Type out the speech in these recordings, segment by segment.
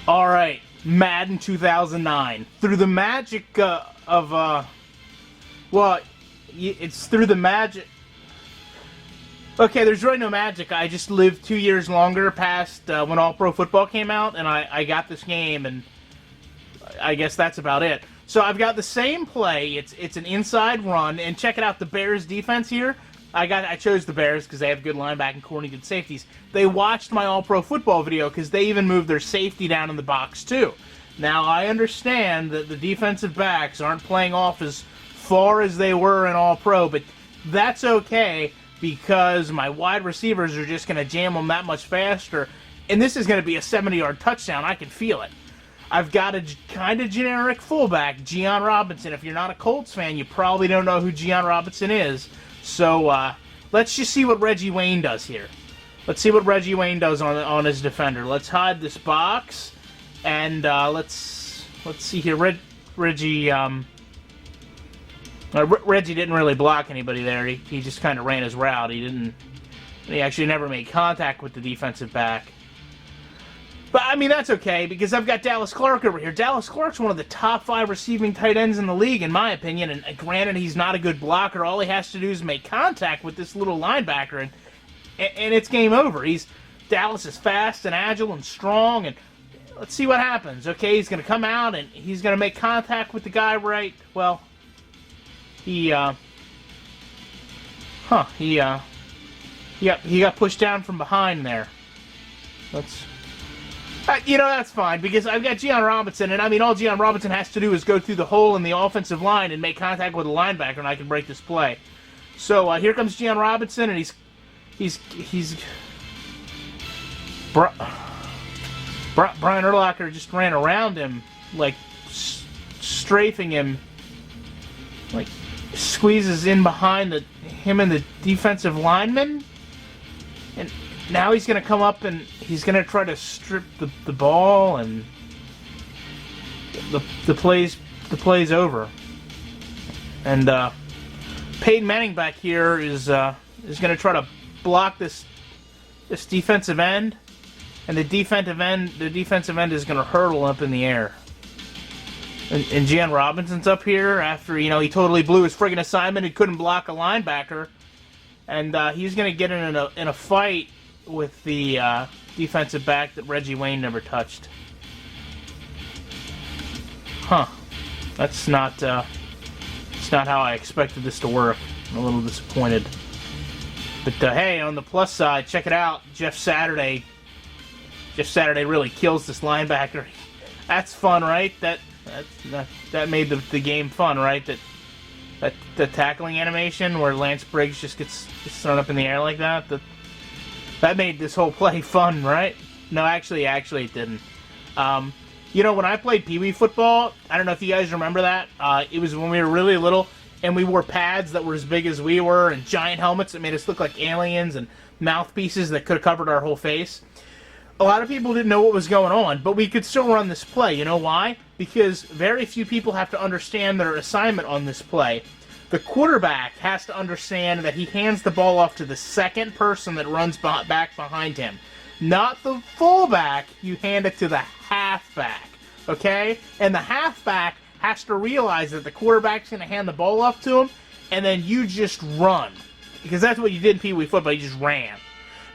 All right, Madden 2009. Through the magic it's through the magic. Okay, there's really no magic. I just lived 2 years longer past when All-Pro Football came out, and I got this game, and I guess that's about it. So I've got the same play. It's an inside run, and check it out. The Bears defense here. I chose the Bears because they have good linebacking core and good safeties. They watched my All-Pro Football video because they even moved their safety down in the box too. Now I understand that the defensive backs aren't playing off as far as they were in All-Pro, but that's okay because my wide receivers are just going to jam them that much faster, and this is going to be a 70-yard touchdown. I can feel it. I've got a kind of generic fullback, Gian Robinson. If you're not a Colts fan, you probably don't know who Gian Robinson is. So let's just see what Reggie Wayne does here. Let's see what Reggie Wayne does on his defender. Let's hide this box, and let's see here. Reggie didn't really block anybody there. He just kind of ran his route. He actually never made contact with the defensive back. But, I mean, that's okay, because I've got Dallas Clark over here. Dallas Clark's one of the top 5 receiving tight ends in the league, in my opinion, and granted, he's not a good blocker. All he has to do is make contact with this little linebacker, and it's game over. Dallas is fast and agile and strong, and let's see what happens. Okay, he's going to come out, and he's going to make contact with the guy right, well, he got pushed down from behind there. That's fine, because I've got Gian Robinson, and I mean, all Gian Robinson has to do is go through the hole in the offensive line and make contact with the linebacker, and I can break this play. So, here comes Gian Robinson, and Brian Urlacher just ran around him, like, strafing him, like, squeezes in behind him and the defensive lineman, and now he's going to come up and he's going to try to strip the ball, and the play's over. And Peyton Manning back here is going to try to block this defensive end, and the defensive end is going to hurtle up in the air. And Gian Robinson's up here after he totally blew his friggin' assignment. He couldn't block a linebacker, and he's going to get in a fight with the defensive back that Reggie Wayne never touched. Huh. That's not how I expected this to work. I'm a little disappointed. But hey, on the plus side, check it out. Jeff Saturday really kills this linebacker. That's fun, right? That made the game fun, right? The tackling animation where Lance Briggs just gets thrown up in the air like that. That made this whole play fun, right? No, actually it didn't. When I played Pee Wee football, I don't know if you guys remember that. It was when we were really little, and we wore pads that were as big as we were, and giant helmets that made us look like aliens, and mouthpieces that could have covered our whole face. A lot of people didn't know what was going on, but we could still run this play. You know why? Because very few people have to understand their assignment on this play. The quarterback has to understand that he hands the ball off to the second person that runs back behind him. Not the fullback, you hand it to the halfback, okay? And the halfback has to realize that the quarterback's going to hand the ball off to him, and then you just run. Because that's what you did in Pee Wee football, you just ran.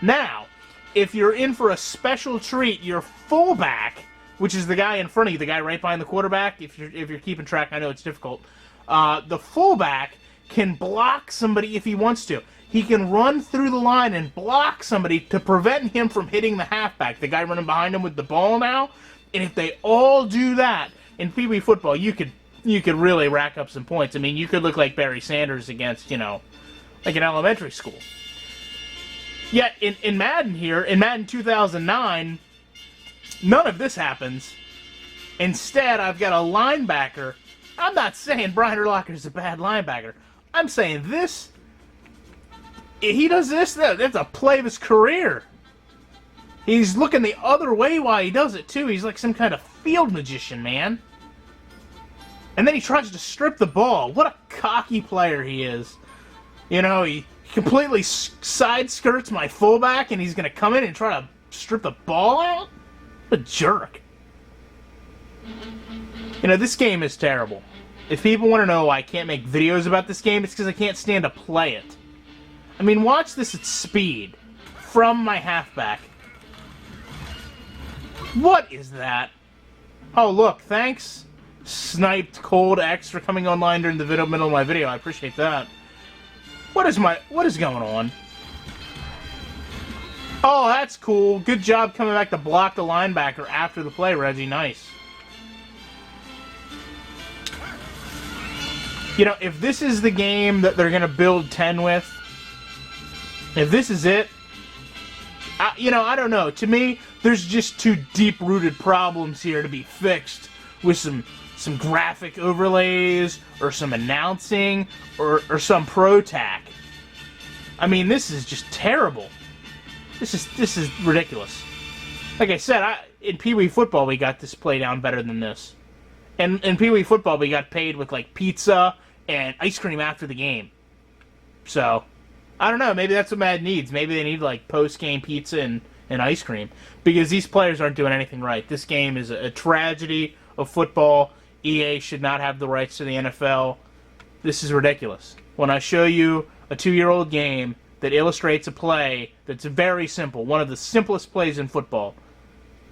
Now, if you're in for a special treat, your fullback, which is the guy in front of you, the guy right behind the quarterback, if you're keeping track, I know it's difficult. The fullback can block somebody if he wants to. He can run through the line and block somebody to prevent him from hitting the halfback, the guy running behind him with the ball now. And if they all do that in Pee Wee football, you could really rack up some points. I mean, you could look like Barry Sanders against, like an elementary school. Yet in Madden here, in Madden 2009, none of this happens. Instead, I've got a linebacker. I'm not saying Brian Urlacher's a bad linebacker. I'm saying this. He does this. That's a play of his career. He's looking the other way while he does it, too. He's like some kind of field magician, man. And then he tries to strip the ball. What a cocky player he is. He completely side skirts my fullback, and he's going to come in and try to strip the ball out? What a jerk. You know, this game is terrible. If people want to know why I can't make videos about this game, it's because I can't stand to play it. I mean, watch this at speed. From my halfback. What is that? Oh, look, thanks, Sniped Cold X, for coming online during the middle of my video. I appreciate that. What is going on? Oh, that's cool. Good job coming back to block the linebacker after the play, Reggie. Nice. You know, if this is the game that they're going to build 10 with, if this is it, you know, I don't know. To me, there's just two deep-rooted problems here to be fixed with some graphic overlays or some announcing or some pro tack. I mean, this is just terrible. This is ridiculous. Like I said, in Pee Wee football we got this play down better than this. And in Pee Wee football we got paid with like pizza and ice cream after the game. So, I don't know, maybe that's what Madden needs. Maybe they need like post-game pizza and ice cream. Because these players aren't doing anything right. This game is a tragedy of football. EA should not have the rights to the NFL. This is ridiculous. When I show you a 2-year-old game that illustrates a play that's very simple, one of the simplest plays in football,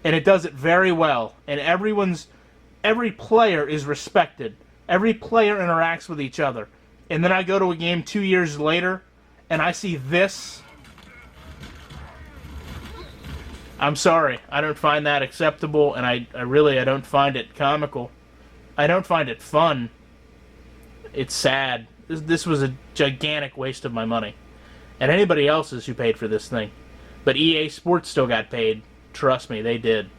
and it does it very well, and every player is respected. Every player interacts with each other. And then I go to a game 2 years later, and I see this. I'm sorry. I don't find that acceptable, and I don't find it comical. I don't find it fun. It's sad. This was a gigantic waste of my money. And anybody else's who paid for this thing. But EA Sports still got paid. Trust me, they did.